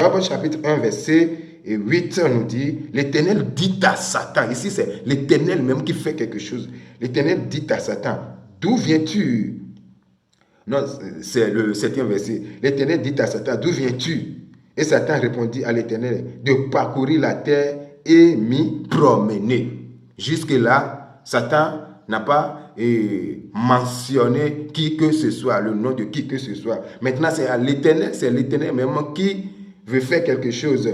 Job chapitre 1, verset 8 nous dit, l'Éternel dit à Satan, ici c'est l'Éternel même qui fait quelque chose. L'Éternel dit à Satan, d'où viens-tu? Non, c'est le 7e verset. L'Éternel dit à Satan, d'où viens-tu? Et Satan répondit à l'Éternel, de parcourir la terre et m'y promener. Jusque-là, Satan n'a pas mentionné qui que ce soit, le nom de qui que ce soit. Maintenant, c'est l'Éternel même qui veut faire quelque chose.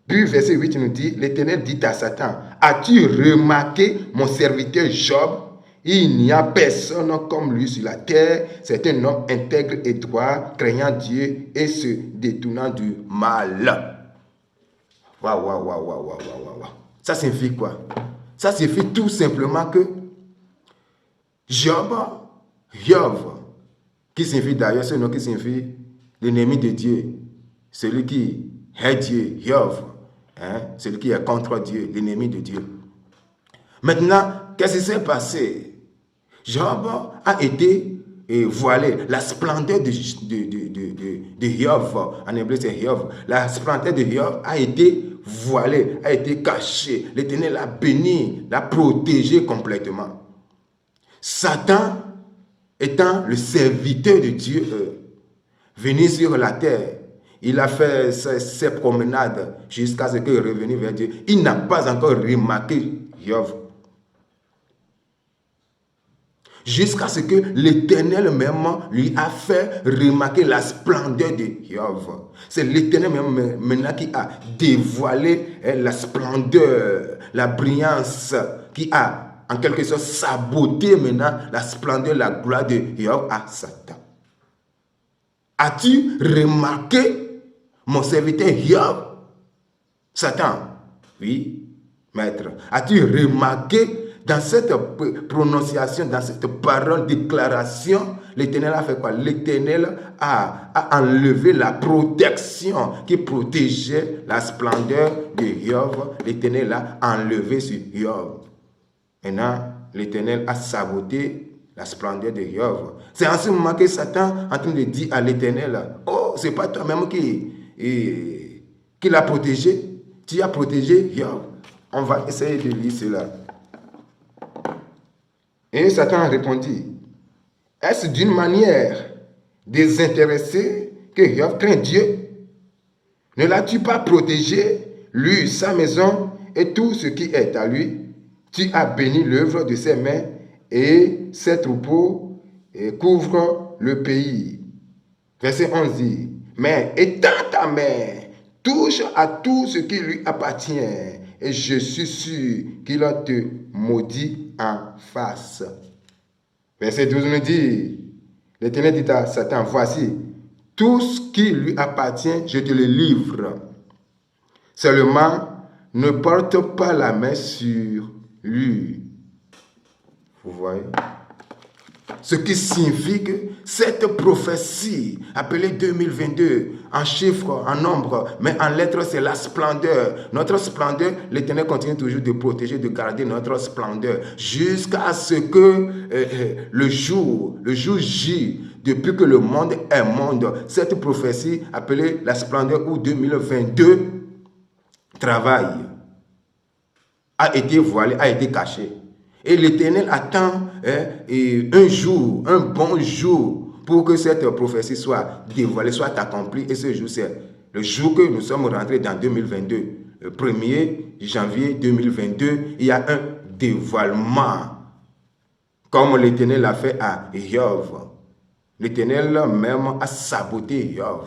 Puis verset 8 nous dit, l'Éternel dit à Satan, as-tu remarqué mon serviteur Job? Il n'y a personne comme lui sur la terre. C'est un homme intègre et droit, craignant Dieu et se détournant du mal. Waouh, waouh, waouh, waouh, waouh, waouh. Ça signifie quoi? Ça signifie tout simplement que Job, qui signifie d'ailleurs ce nom qui signifie l'ennemi de Dieu, celui qui est Dieu, Job, celui qui est contre Dieu, l'ennemi de Dieu. Maintenant, qu'est-ce qui s'est passé? Job a été voilé. La splendeur de Job, en hébreu c'est Job, la splendeur de Job a été voilée, a été cachée. L'Éternel l'a béni, l'a protégé complètement. Satan, étant le serviteur de Dieu, venu sur la terre, il a fait ses promenades jusqu'à ce qu'il revienne vers Dieu. Il n'a pas encore remarqué Job. Jusqu'à ce que l'Éternel même lui a fait remarquer la splendeur de Job. C'est l'Éternel même maintenant qui a dévoilé la splendeur, la brillance, qui a en quelque sorte saboté maintenant la splendeur, la gloire de Job à Satan. As-tu remarqué mon serviteur Job? Satan, oui, maître. As-tu remarqué dans cette prononciation, dans cette parole, déclaration, l'Éternel a fait quoi? L'Éternel a enlevé la protection qui protégeait la splendeur de Job. L'Éternel a enlevé sur Job. Maintenant, l'Éternel a saboté la splendeur de Job. C'est en ce moment que Satan est en train de dire à l'Éternel, oh, c'est pas toi-même qui l'a protégé. Tu as protégé Job. On va essayer de lire cela. Et Satan répondit, est-ce d'une manière désintéressée que Job craint Dieu? Ne l'as-tu pas protégé, lui, sa maison et tout ce qui est à lui? Tu as béni l'œuvre de ses mains et ses troupeaux couvrent le pays. Verset 11 dit, mais étends ta main, touche à tout ce qui lui appartient, et je suis sûr qu'il te maudit en face. Verset 12 nous dit, l'Éternel dit à Satan, voici, tout ce qui lui appartient, je te le livre. Seulement, ne porte pas la main sur lui. Vous voyez? Ce qui signifie que cette prophétie, appelée 2022, en chiffres, en nombres, mais en lettres, c'est la splendeur. Notre splendeur, l'Éternel continue toujours de protéger, de garder notre splendeur, jusqu'à ce que le jour J, depuis que le monde est monde, cette prophétie, appelée la splendeur ou 2022, travaille, a été voilée, a été cachée. Et l'Éternel attend un jour, un bon jour, pour que cette prophétie soit dévoilée, soit accomplie. Et ce jour, c'est le jour que nous sommes rentrés dans 2022. Le 1er janvier 2022, il y a un dévoilement, comme l'Éternel l'a fait à Job. L'Éternel même a saboté Job.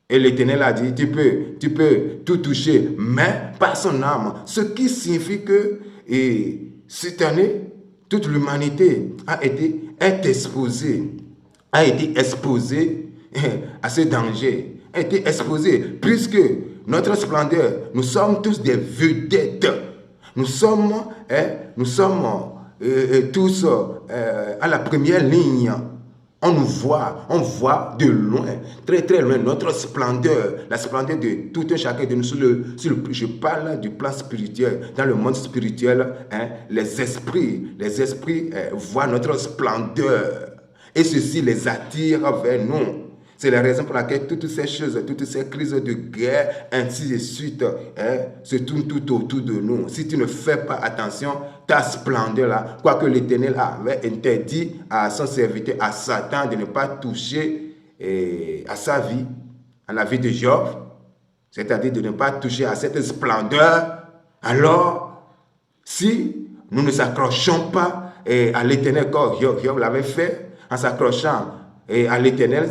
Et l'Éternel a dit, tu peux tout toucher, mais pas son âme. Ce qui signifie que cette année, toute l'humanité est exposée à ce danger, a été exposée, puisque notre splendeur, nous sommes tous des vedettes. Nous sommes tous à la première ligne. On nous voit, on voit de loin, très très loin, notre splendeur, la splendeur de tout un chacun de nous. Je parle du plan spirituel. Dans le monde spirituel, les esprits voient notre splendeur et ceci les attire vers nous. C'est la raison pour laquelle toutes ces choses, toutes ces crises de guerre, ainsi de suite, se tournent tout autour de nous. Si tu ne fais pas attention, ta splendeur là, quoique l'Éternel avait interdit à son serviteur, à Satan, de ne pas toucher à sa vie, à la vie de Job, c'est-à-dire de ne pas toucher à cette splendeur, alors, si nous ne s'accrochons pas à l'Éternel comme Job l'avait fait, en s'accrochant à l'Éternel,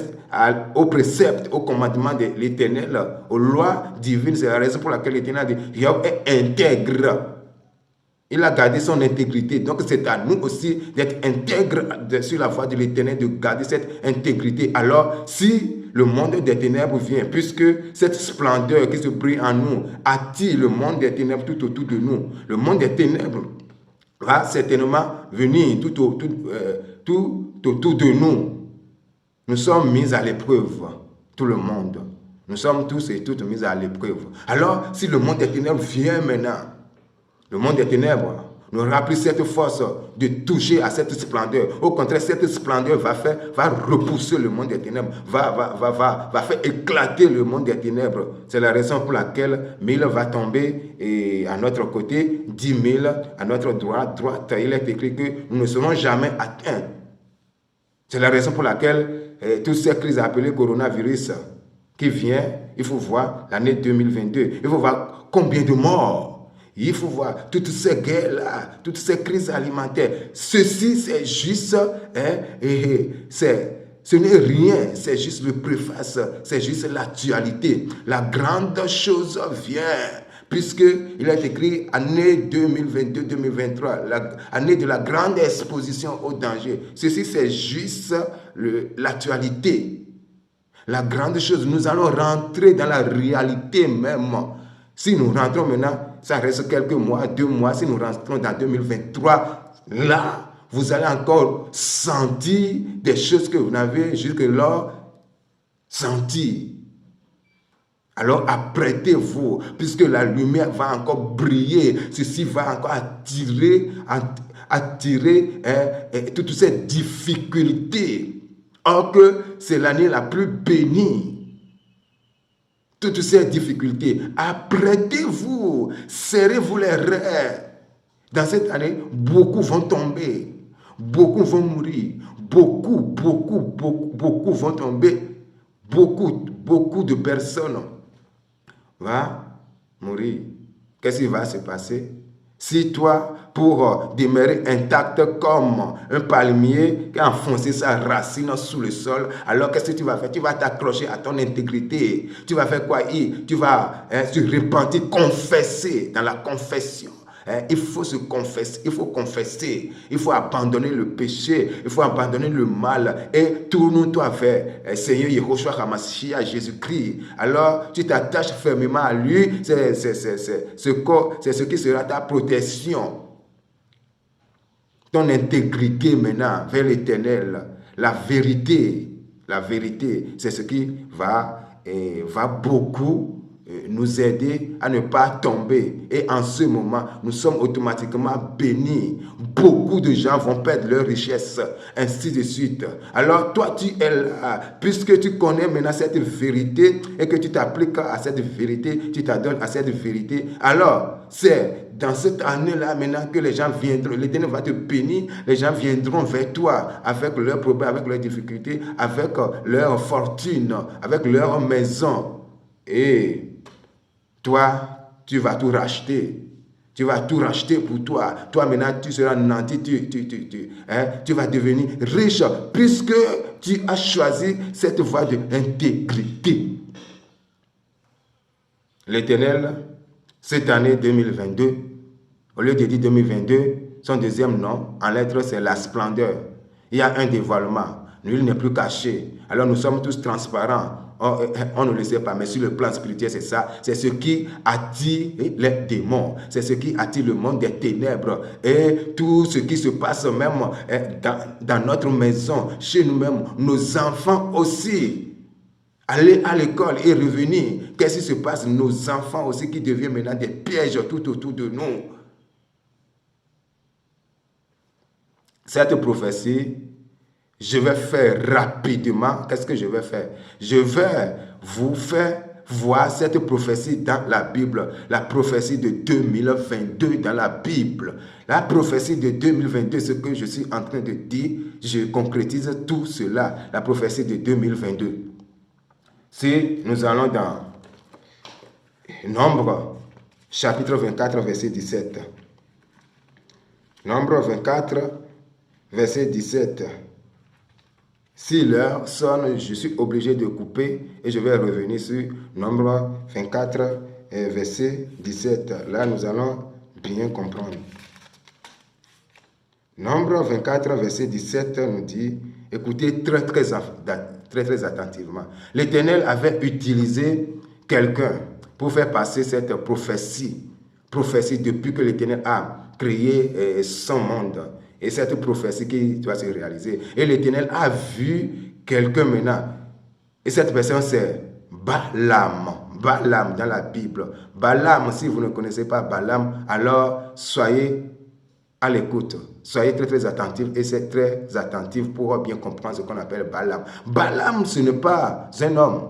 au précepte, au commandement de l'Éternel, aux lois divines, c'est la raison pour laquelle l'Éternel dit Job est intègre. Il a gardé son intégrité. Donc, c'est à nous aussi d'être intègres sur la voie de l'Éternel, de garder cette intégrité. Alors, si le monde des ténèbres vient, puisque cette splendeur qui se brille en nous attire le monde des ténèbres tout autour de nous, le monde des ténèbres va certainement venir tout autour de nous. Nous sommes mis à l'épreuve, tout le monde. Nous sommes tous et toutes mis à l'épreuve. Alors, si le monde des ténèbres vient maintenant, le monde des ténèbres n'aura plus cette force de toucher à cette splendeur. Au contraire, cette splendeur va repousser le monde des ténèbres, va faire éclater le monde des ténèbres. C'est la raison pour laquelle 1000 va tomber et à notre côté, 10 000 à notre droite. Il est écrit que nous ne serons jamais atteints. C'est la raison pour laquelle toutes ces crises appelées coronavirus qui vient, il faut voir l'année 2022. Il faut voir combien de morts. Il faut voir toutes ces guerres-là, toutes ces crises alimentaires. Ceci, c'est juste, ce n'est rien, c'est juste le préface, c'est juste l'actualité. La grande chose vient, puisqu'il est écrit année 2022-2023, l'année de la grande exposition au danger. Ceci, c'est juste l'actualité. La grande chose, nous allons rentrer dans la réalité même. Si nous rentrons maintenant, ça reste quelques mois, 2 mois, si nous rentrons dans 2023, là, vous allez encore sentir des choses que vous n'avez jusque-là senties. Alors apprêtez-vous, puisque la lumière va encore briller, ceci va encore attirer toutes ces difficultés. Or que c'est l'année la plus bénie. Toutes ces difficultés, apprêtez-vous, serrez-vous les reins. Dans cette année, beaucoup vont tomber, beaucoup vont mourir, beaucoup vont tomber, beaucoup de personnes vont mourir. Qu'est-ce qui va se passer? Si toi, pour demeurer intact comme un palmier qui a enfoncé sa racine sous le sol, alors qu'est-ce que tu vas faire? Tu vas t'accrocher à ton intégrité. Tu vas faire quoi? Tu vas se repentir, confesser dans la confession. Il faut se confesser, il faut abandonner le péché, il faut abandonner le mal et tourne-toi vers Seigneur Yehoshua HaMashiach, Jésus-Christ. Alors tu t'attaches fermement à lui, c'est ce qui sera ta protection. Ton intégrité maintenant vers l'Éternel, la vérité, c'est ce qui va beaucoup nous aider à ne pas tomber. Et en ce moment, nous sommes automatiquement bénis. Beaucoup de gens vont perdre leur richesse, ainsi de suite. Alors toi, tu es là, puisque tu connais maintenant cette vérité et que tu t'appliques à cette vérité, tu t'adonnes à cette vérité. Alors, c'est dans cette année-là maintenant que les gens viendront, l'Éternel va te bénir, les gens viendront vers toi avec leurs problèmes, avec leurs difficultés, avec leur fortune, avec leur maison. Et toi, tu vas tout racheter. Tu vas tout racheter pour toi. Toi, maintenant, tu seras nanti. Tu vas devenir riche puisque tu as choisi cette voie de l'intégrité. L'Éternel, cette année 2022, au lieu de dire 2022, son deuxième nom, en lettres, c'est la splendeur. Il y a un dévoilement. Nul n'est plus caché. Alors nous sommes tous transparents. On ne le sait pas, mais sur le plan spirituel, c'est ça. C'est ce qui attire les démons. C'est ce qui attire le monde des ténèbres. Et tout ce qui se passe même dans notre maison, chez nous-mêmes, nos enfants aussi. Aller à l'école et revenir. Qu'est-ce qui se passe? Nos enfants aussi qui deviennent maintenant des pièges tout autour de nous. Cette prophétie je vais faire rapidement. Qu'est-ce que je vais faire? Je vais vous faire voir cette prophétie dans la Bible. La prophétie de 2022 dans la Bible. La prophétie de 2022, ce que je suis en train de dire, je concrétise tout cela. La prophétie de 2022. Si nous allons dans Nombre, chapitre 24, verset 17. Nombre 24, verset 17. Si l'heure sonne, je suis obligé de couper et je vais revenir sur Nombre 24, verset 17. Là, nous allons bien comprendre. Nombre 24, verset 17 nous dit, écoutez très attentivement. L'Éternel avait utilisé quelqu'un pour faire passer cette prophétie depuis que l'Éternel a créé son monde. Et cette prophétie qui doit se réaliser. Et l'Éternel a vu quelqu'un maintenant. Et cette personne, c'est Balaam. Balaam dans la Bible. Balaam, si vous ne connaissez pas Balaam, alors soyez à l'écoute. Soyez très attentifs et c'est très attentif pour bien comprendre ce qu'on appelle Balaam. Balaam, ce n'est pas un homme.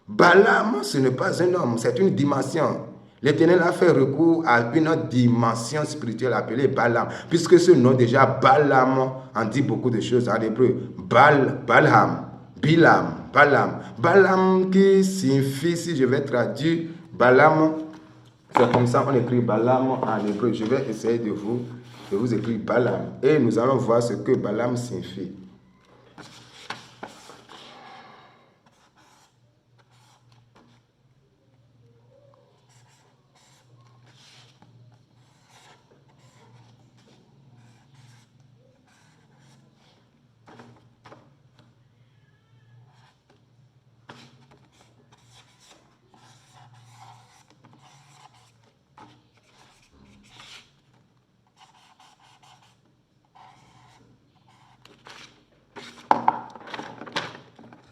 Balaam, ce n'est pas un homme, c'est une dimension. L'Éternel a fait recours à une autre dimension spirituelle appelée Balaam, puisque ce nom déjà, Balaam, en dit beaucoup de choses en hébreu. Balaam, Balaam qui signifie, si je vais traduire, Balaam, c'est comme ça on écrit Balaam en hébreu. Je vais essayer de vous écrire Balaam et nous allons voir ce que Balaam signifie.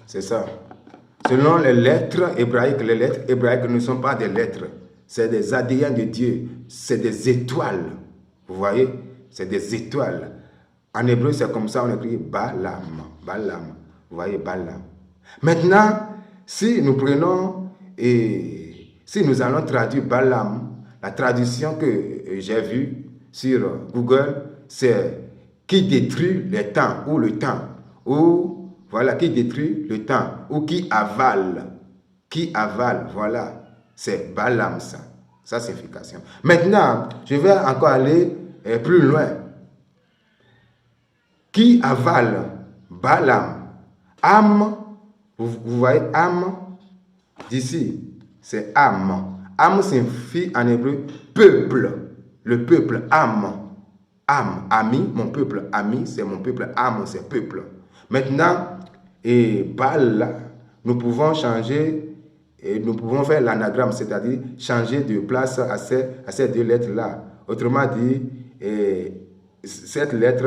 C'est ça. Selon les lettres hébraïques ne sont pas des lettres. C'est des ADN de Dieu. C'est des étoiles. Vous voyez? C'est des étoiles. En hébreu, c'est comme ça, on écrit Balaam. Balaam. Vous voyez, Balaam. Maintenant, si nous prenons et si nous allons traduire Balaam, la traduction que j'ai vue sur Google, c'est qui détruit les temps ou le temps. Ou voilà, qui détruit le temps ou qui avale. Qui avale, voilà, c'est Balaam ça, sa signification. Maintenant, je vais encore aller plus loin. Qui avale? Balaam. Am, vous voyez Am d'ici, c'est Am. Am signifie en hébreu peuple. Le peuple, Am. Am, ami, mon peuple, ami, c'est mon peuple, Am, c'est peuple. Maintenant, et Bal, nous pouvons changer, et nous pouvons faire l'anagramme, c'est-à-dire changer de place à ces deux lettres-là. Autrement dit, cette lettre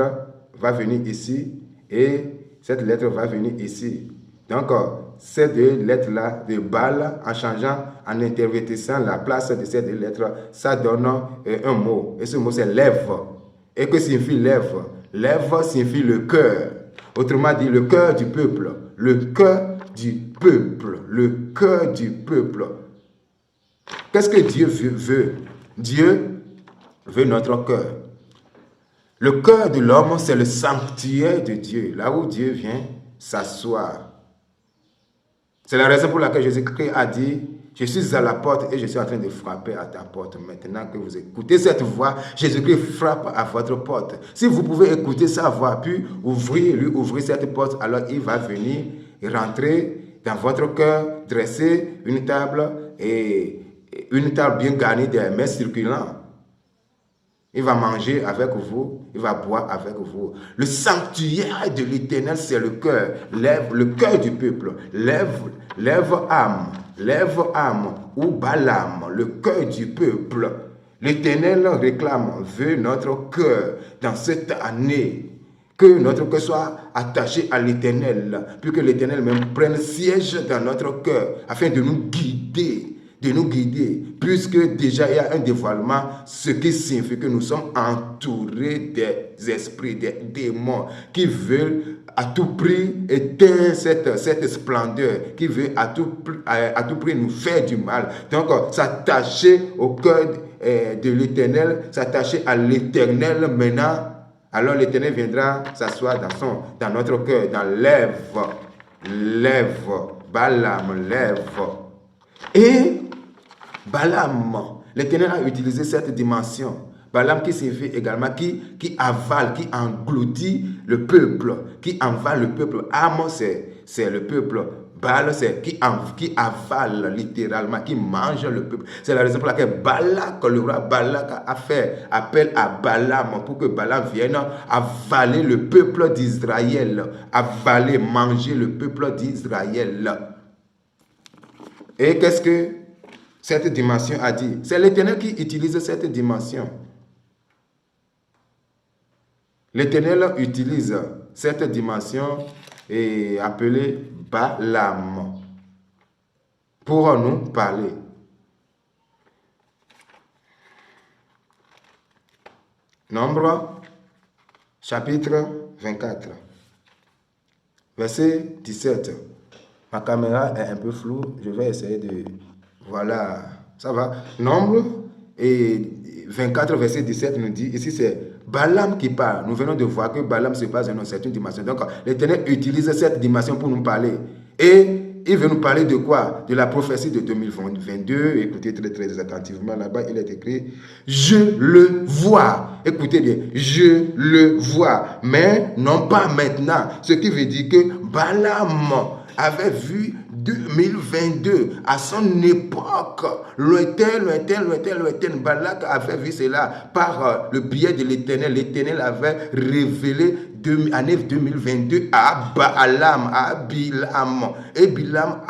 va venir ici et cette lettre va venir ici. Donc, ces deux lettres-là de Bal, en changeant, en intervertissant la place de ces deux lettres, ça donne un mot. Et ce mot, c'est lèvre. Et que signifie lèvre? Lèvre signifie le cœur. Autrement dit, le cœur du peuple. Le cœur du peuple. Le cœur du peuple. Qu'est-ce que Dieu veut? Dieu veut notre cœur. Le cœur de l'homme, c'est le sanctuaire de Dieu. Là où Dieu vient s'asseoir. C'est la raison pour laquelle Jésus-Christ a dit, je suis à la porte et je suis en train de frapper à ta porte. Maintenant que vous écoutez cette voix, Jésus-Christ frappe à votre porte. Si vous pouvez écouter sa voix, puis lui ouvrir cette porte, alors il va venir rentrer dans votre cœur, dresser une table bien garnie des mets circulants. Il va manger avec vous, il va boire avec vous. Le sanctuaire de l'Éternel, c'est le cœur. Lève le cœur du peuple. Lève âme ou Balaam, le cœur du peuple. L'Éternel veut notre cœur dans cette année. Que notre cœur soit attaché à l'Éternel, puis que l'Éternel même prenne siège dans notre cœur, afin de nous guider de nous guider, puisque déjà il y a un dévoilement, ce qui signifie que nous sommes entourés des esprits, des démons qui veulent à tout prix éteindre cette splendeur, qui veut à tout prix nous faire du mal. Donc, s'attacher au cœur de l'Éternel, s'attacher à l'Éternel maintenant, alors l'Éternel viendra s'asseoir dans notre cœur, dans lève, Balaam, lève. Et Balaam, l'Éternel a utilisé cette dimension. Balaam qui signifie également qui avale, qui engloutit le peuple, qui avale le peuple. Am, c'est le peuple. Baal, c'est qui avale littéralement, qui mange le peuple. C'est la raison pour laquelle Balak, le roi Balak, a fait appel à Balaam pour que Balaam vienne avaler le peuple d'Israël. Avaler, manger le peuple d'Israël. Et qu'est-ce que cette dimension a dit? C'est l'Éternel qui utilise cette dimension. L'Éternel utilise cette dimension et appelée Balaam pour nous parler. Nombre, chapitre 24, verset 17. Ma caméra est un peu floue, je vais essayer de... Voilà, ça va. Nombre et 24, verset 17 nous dit, ici c'est Balaam qui parle. Nous venons de voir que Balaam se passe dans cette dimension. Donc l'Éternel utilise cette dimension pour nous parler. Et il veut nous parler de quoi? De la prophétie de 2022. Écoutez très attentivement, là-bas il est écrit, je le vois. Écoutez bien, je le vois, mais non pas maintenant. Ce qui veut dire que Balaam avait vu 2022 à son époque, lointain, Balak avait vu cela par le biais de l'Éternel. L'Éternel avait révélé l'année 2022 à Balaam, à Bilam, et Bilam